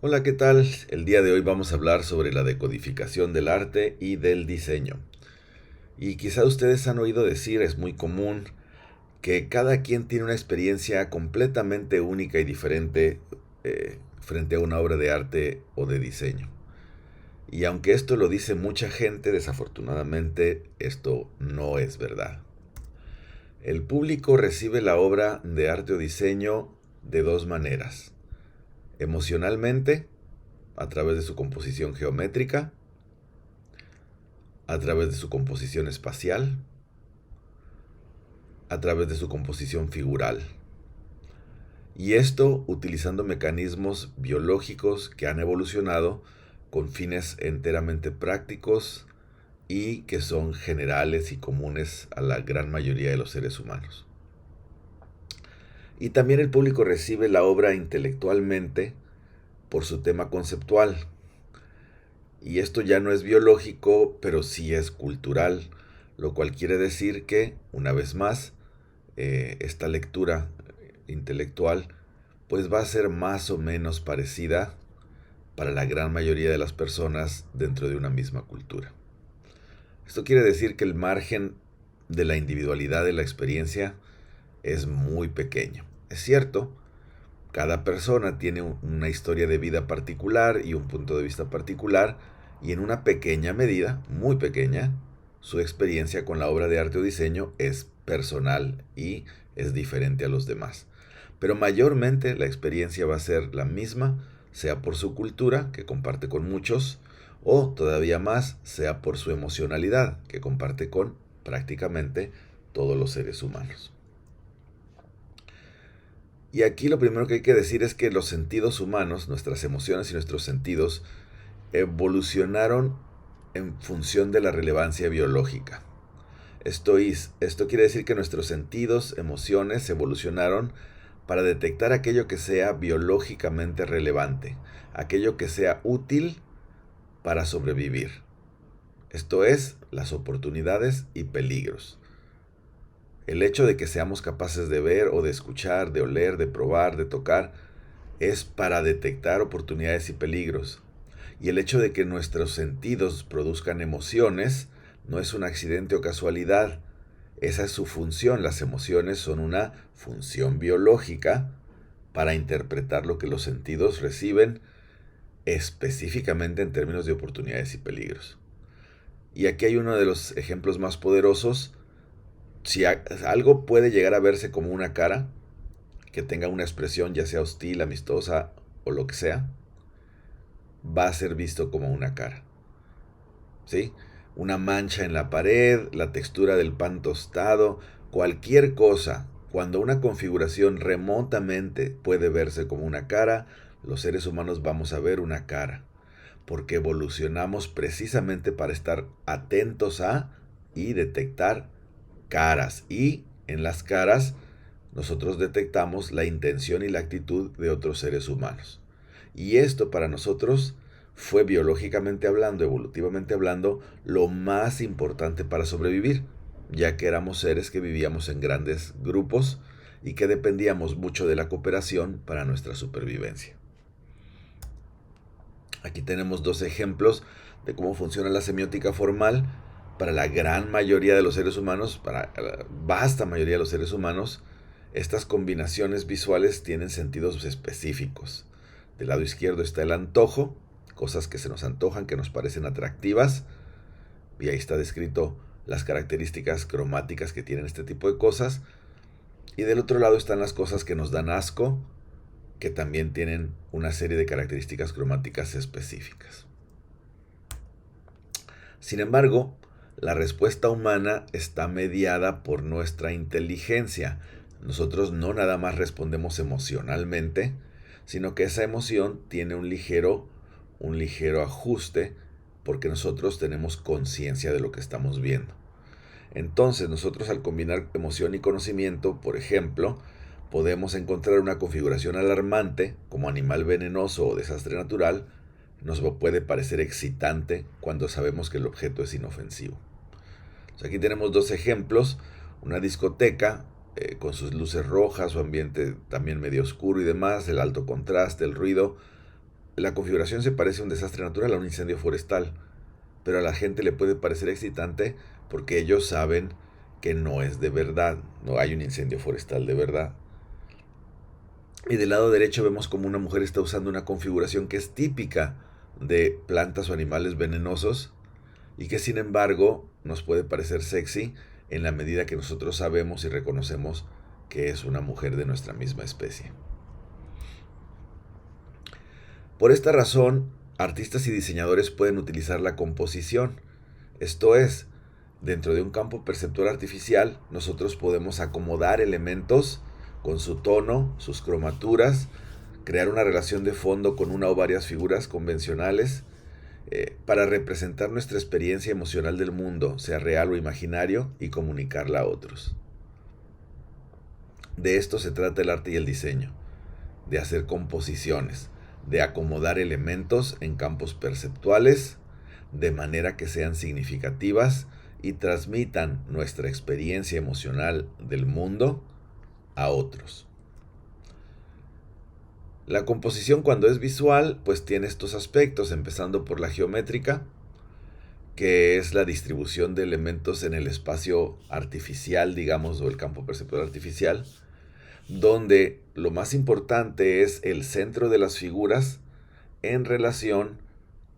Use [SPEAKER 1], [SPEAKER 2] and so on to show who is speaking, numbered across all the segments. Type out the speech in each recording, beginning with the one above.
[SPEAKER 1] Hola, ¿qué tal? El día de hoy vamos a hablar sobre la decodificación del arte y del diseño. Y quizá ustedes han oído decir, es muy común, que cada quien tiene una experiencia completamente única y diferente frente a una obra de arte o de diseño. Y aunque esto lo dice mucha gente, desafortunadamente esto no es verdad. El público recibe la obra de arte o diseño de dos maneras. Emocionalmente, a través de su composición geométrica, a través de su composición espacial, a través de su composición figural. Y esto utilizando mecanismos biológicos que han evolucionado con fines enteramente prácticos y que son generales y comunes a la gran mayoría de los seres humanos. Y también el público recibe la obra intelectualmente por su tema conceptual. Y esto ya no es biológico, pero sí es cultural, lo cual quiere decir que, una vez más, esta lectura intelectual pues va a ser más o menos parecida para la gran mayoría de las personas dentro de una misma cultura. Esto quiere decir que el margen de la individualidad de la experiencia es muy pequeño. Es cierto, cada persona tiene una historia de vida particular y un punto de vista particular, y en una pequeña medida, muy pequeña, su experiencia con la obra de arte o diseño es personal y es diferente a los demás. Pero mayormente la experiencia va a ser la misma, sea por su cultura, que comparte con muchos, o todavía más, sea por su emocionalidad, que comparte con prácticamente todos los seres humanos. Y aquí lo primero que hay que decir es que los sentidos humanos, nuestras emociones y nuestros sentidos, evolucionaron en función de la relevancia biológica. Esto quiere decir que nuestros sentidos, emociones, evolucionaron para detectar aquello que sea biológicamente relevante, aquello que sea útil para sobrevivir. Esto es, las oportunidades y peligros. El hecho de que seamos capaces de ver o de escuchar, de oler, de probar, de tocar, es para detectar oportunidades y peligros. Y el hecho de que nuestros sentidos produzcan emociones no es un accidente o casualidad. Esa es su función. Las emociones son una función biológica para interpretar lo que los sentidos reciben específicamente en términos de oportunidades y peligros. Y aquí hay uno de los ejemplos más poderosos. Si algo puede llegar a verse como una cara, que tenga una expresión ya sea hostil, amistosa o lo que sea, va a ser visto como una cara. ¿Sí? Una mancha en la pared, la textura del pan tostado, cualquier cosa, cuando una configuración remotamente puede verse como una cara, los seres humanos vamos a ver una cara, porque evolucionamos precisamente para estar atentos a y detectar caras. Y en las caras nosotros detectamos la intención y la actitud de otros seres humanos. Y esto para nosotros fue biológicamente hablando, evolutivamente hablando, lo más importante para sobrevivir, ya que éramos seres que vivíamos en grandes grupos y que dependíamos mucho de la cooperación para nuestra supervivencia. Aquí tenemos dos ejemplos de cómo funciona la semiótica formal para la gran mayoría de los seres humanos, para la vasta mayoría de los seres humanos. Estas combinaciones visuales tienen sentidos específicos. Del lado izquierdo está el antojo, cosas que se nos antojan, que nos parecen atractivas, y ahí está descrito las características cromáticas que tienen este tipo de cosas. Y del otro lado están las cosas que nos dan asco, que también tienen una serie de características cromáticas específicas. Sin embargo, la respuesta humana está mediada por nuestra inteligencia. Nosotros no nada más respondemos emocionalmente, sino que esa emoción tiene un ligero ajuste porque nosotros tenemos conciencia de lo que estamos viendo. Entonces, nosotros al combinar emoción y conocimiento, por ejemplo, podemos encontrar una configuración alarmante como animal venenoso o desastre natural. Nos puede parecer excitante cuando sabemos que el objeto es inofensivo. Aquí tenemos dos ejemplos, una discoteca con sus luces rojas, su ambiente también medio oscuro y demás, el alto contraste, el ruido. La configuración se parece a un desastre natural, a un incendio forestal, pero a la gente le puede parecer excitante porque ellos saben que no es de verdad, no hay un incendio forestal de verdad. Y del lado derecho vemos como una mujer está usando una configuración que es típica de plantas o animales venenosos y que sin embargo nos puede parecer sexy en la medida que nosotros sabemos y reconocemos que es una mujer de nuestra misma especie. Por esta razón, artistas y diseñadores pueden utilizar la composición. Esto es, dentro de un campo perceptual artificial, nosotros podemos acomodar elementos con su tono, sus cromaturas, crear una relación de fondo con una o varias figuras convencionales para representar nuestra experiencia emocional del mundo, sea real o imaginario, y comunicarla a otros. De esto se trata el arte y el diseño, de hacer composiciones, de acomodar elementos en campos perceptuales de manera que sean significativas y transmitan nuestra experiencia emocional del mundo a otros. La composición, cuando es visual, pues tiene estos aspectos, empezando por la geométrica, que es la distribución de elementos en el espacio artificial, digamos, o el campo perceptual artificial, donde lo más importante es el centro de las figuras en relación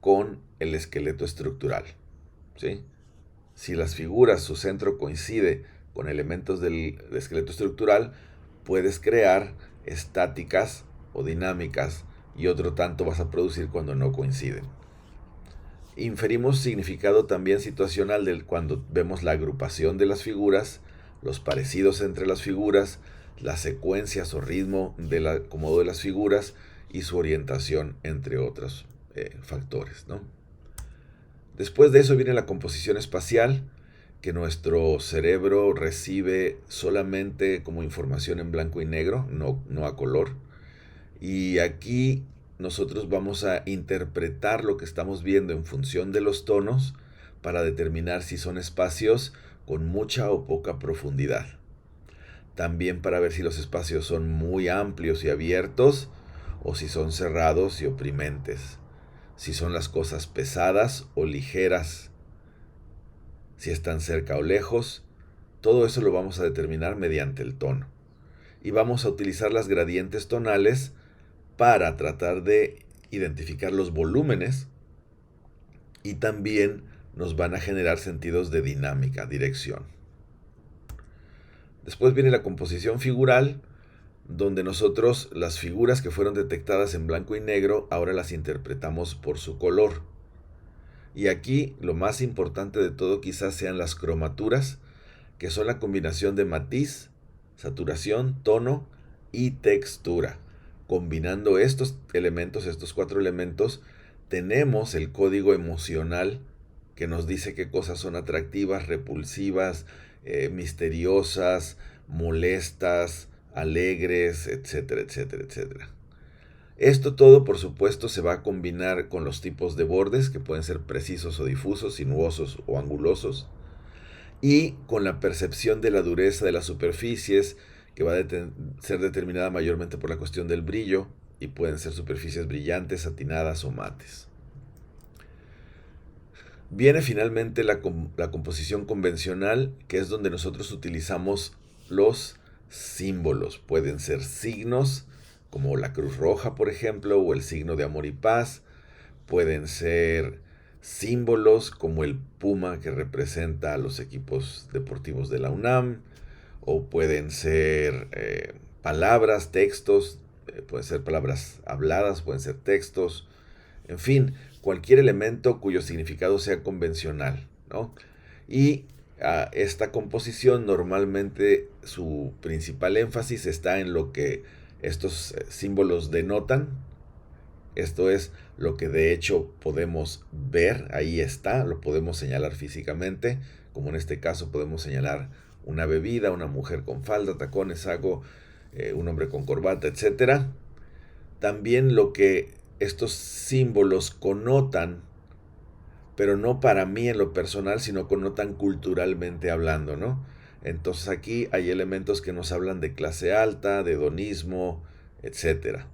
[SPEAKER 1] con el esqueleto estructural, ¿sí? Si las figuras, su centro coincide con elementos del esqueleto estructural, puedes crear estáticas o dinámicas y otro tanto vas a producir cuando no coinciden. Inferimos significado también situacional del cuando vemos la agrupación de las figuras, los parecidos entre las figuras, las secuencias o ritmo del acomodo de las figuras y su orientación, entre otros factores, ¿no? Después de eso viene la composición espacial, que nuestro cerebro recibe solamente como información en blanco y negro, no a color. Y aquí nosotros vamos a interpretar lo que estamos viendo en función de los tonos para determinar si son espacios con mucha o poca profundidad. También para ver si los espacios son muy amplios y abiertos o si son cerrados y oprimentes. Si son las cosas pesadas o ligeras, si están cerca o lejos, todo eso lo vamos a determinar mediante el tono. Y vamos a utilizar las gradientes tonales para tratar de identificar los volúmenes y también nos van a generar sentidos de dinámica, dirección. Después viene la composición figural, donde nosotros las figuras que fueron detectadas en blanco y negro ahora las interpretamos por su color. Y aquí lo más importante de todo quizás sean las cromaturas, que son la combinación de matiz, saturación, tono y textura. Combinando estos elementos, estos cuatro elementos, tenemos el código emocional que nos dice qué cosas son atractivas, repulsivas, misteriosas, molestas, alegres, etcétera, etcétera, etcétera. Esto todo, por supuesto, se va a combinar con los tipos de bordes, que pueden ser precisos o difusos, sinuosos o angulosos, y con la percepción de la dureza de las superficies, que va a ser determinada mayormente por la cuestión del brillo, y pueden ser superficies brillantes, satinadas o mates. Viene finalmente la composición convencional, que es donde nosotros utilizamos los símbolos. Pueden ser signos, como la Cruz Roja, por ejemplo, o el signo de amor y paz. Pueden ser símbolos, como el puma que representa a los equipos deportivos de la UNAM. O pueden ser palabras, textos, pueden ser palabras habladas, pueden ser textos. En fin, cualquier elemento cuyo significado sea convencional, ¿no? Y esta composición normalmente su principal énfasis está en lo que estos símbolos denotan. Esto es lo que de hecho podemos ver, ahí está, lo podemos señalar físicamente, como en este caso podemos señalar una bebida, una mujer con falda, tacones, saco, un hombre con corbata, etc. También lo que estos símbolos connotan pero no para mí en lo personal, sino connotan culturalmente hablando, ¿no? Entonces aquí hay elementos que nos hablan de clase alta, de hedonismo, etcétera.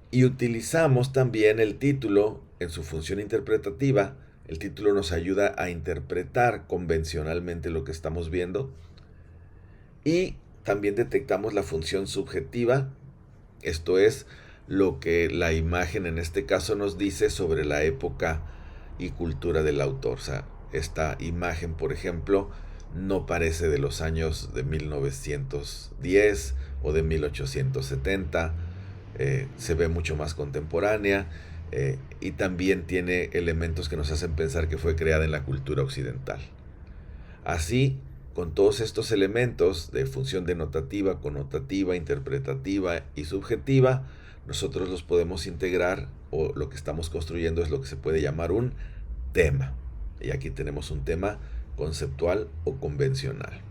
[SPEAKER 1] Y utilizamos también el título en su función interpretativa. El título nos ayuda a interpretar convencionalmente lo que estamos viendo. Y también detectamos la función subjetiva, esto es lo que la imagen en este caso nos dice sobre la época y cultura del autor. O sea, esta imagen, por ejemplo, no parece de los años de 1910 o de 1870, se ve mucho más contemporánea, y también tiene elementos que nos hacen pensar que fue creada en la cultura occidental. Así, con todos estos elementos de función denotativa, connotativa, interpretativa y subjetiva, nosotros los podemos integrar, o lo que estamos construyendo es lo que se puede llamar un tema. Y aquí tenemos un tema conceptual o convencional.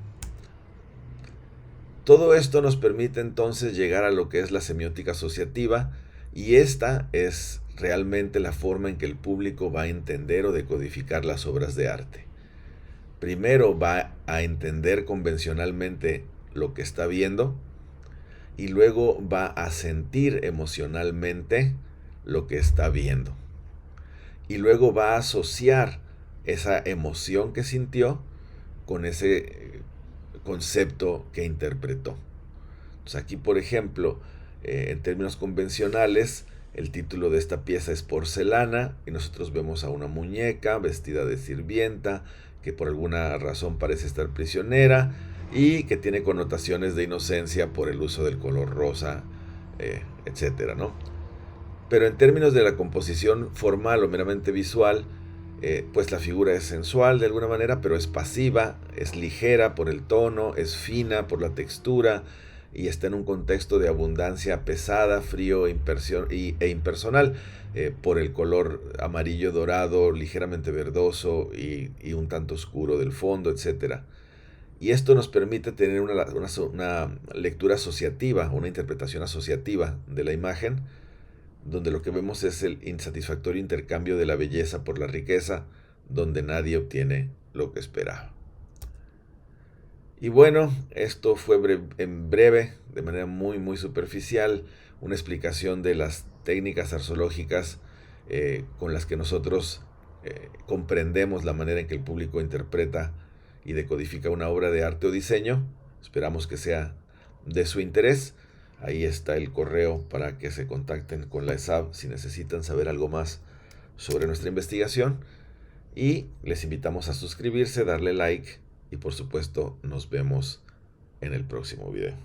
[SPEAKER 1] Todo esto nos permite entonces llegar a lo que es la semiótica asociativa, y esta es realmente la forma en que el público va a entender o decodificar las obras de arte. Primero va a entender convencionalmente lo que está viendo, y luego va a sentir emocionalmente lo que está viendo. Y luego va a asociar esa emoción que sintió con ese concepto que interpretó. Entonces aquí, por ejemplo, en términos convencionales, el título de esta pieza es Porcelana, y nosotros vemos a una muñeca vestida de sirvienta que por alguna razón parece estar prisionera y que tiene connotaciones de inocencia por el uso del color rosa, etcétera, ¿no? Pero en términos de la composición formal o meramente visual, pues la figura es sensual de alguna manera, pero es pasiva, es ligera por el tono, es fina por la textura, y está en un contexto de abundancia pesada, frío e impersonal, por el color amarillo dorado, ligeramente verdoso y un tanto oscuro del fondo, etc. Y esto nos permite tener una lectura asociativa, una interpretación asociativa de la imagen, donde lo que vemos es el insatisfactorio intercambio de la belleza por la riqueza, donde nadie obtiene lo que esperaba. Y bueno, esto fue en breve, de manera muy superficial, una explicación de las técnicas arqueológicas con las que nosotros comprendemos la manera en que el público interpreta y decodifica una obra de arte o diseño. Esperamos que sea de su interés. Ahí está el correo para que se contacten con la ESAB si necesitan saber algo más sobre nuestra investigación. Y les invitamos a suscribirse, darle like, y por supuesto nos vemos en el próximo video.